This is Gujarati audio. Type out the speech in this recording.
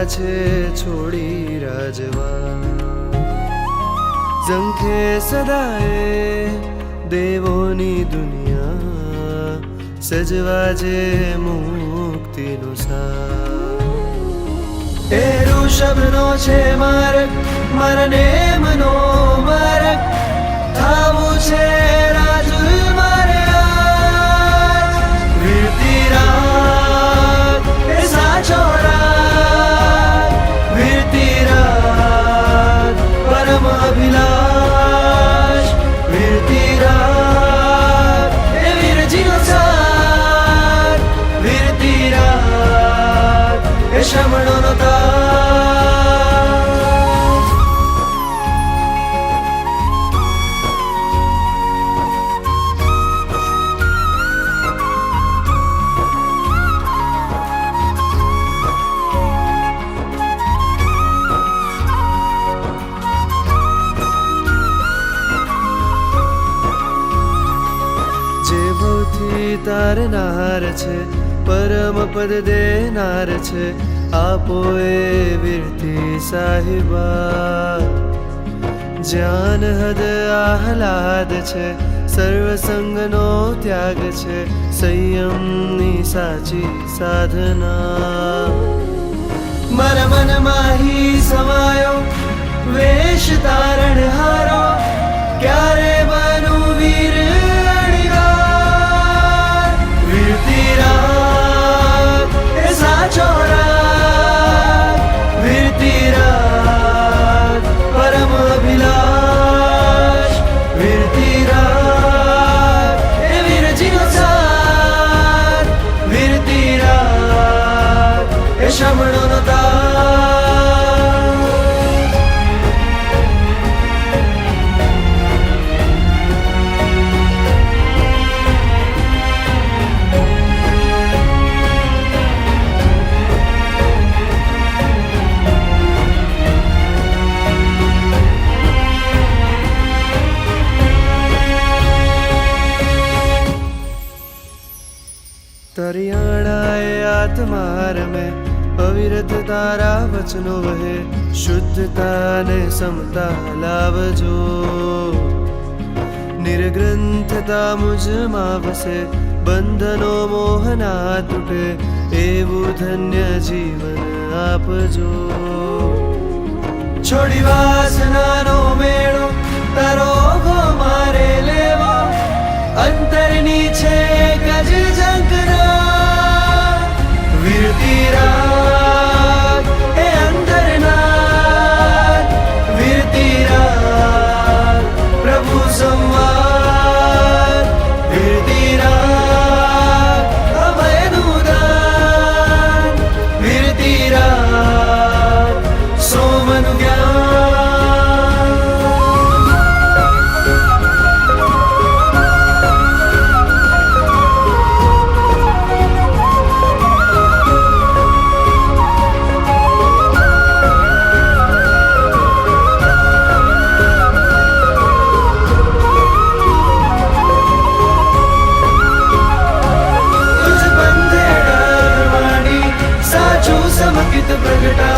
છે છોડી રાજવા, ઝંખે સદાએ દેવોની દુનિયા, સજવા જે મુક્તિનો સાર. એ ઋષભનો છે માર્ગ, મારને મનો માર્ગ, થાવું છે રાજુ મારે આજ. વીરતી રાગ એ સાચો રાગ, વીરતી રાગ પરમ અભિલાષ, વીરતી રાગ એ વીરજીનો સાર, વીરતી રાગ એ શ્રમણોનો તાર. તારનાર છે, પરમ પદ દેનાર છે, આપો એ વીરતી સાહિબા. જ્ઞાન હદ આહલાદ છે, સર્વસંગનો ત્યાગ છે, સંયમની સાચી સાધના. મારા મનમાં હી સમાયો વેશ તારણ હારો, ક્યારે બનું વીર સાચો રાગ, વીરતી રાગ પરમ અભિલાષ, વીરતી રાગ એ વીરજીનો સાર, વીરતી રાગ એ શ્રમણોનો તાર. તરિયાણાએ આત્માર में અવિરત તારા વચનો વહે, શુદ્ધતાને સમતા લાવજો. નિર્ગ્રંથતા મુજમાં વસે, બંધનો મોહના તૂટે, એવું ધન્ય જીવન આપજો. છોડી વાસનાનો મેળો તારો ભો મારે લેવો, અંતરની છે ગજ ઝંખના, વીરતી રાગ એ અંતરના, વીરતી રાગ પ્રભુ સંવાદ, વીરતી રાગ અભયનું દાન, વીરતી રાગ સોમનું જ્ઞાન. प्रगटा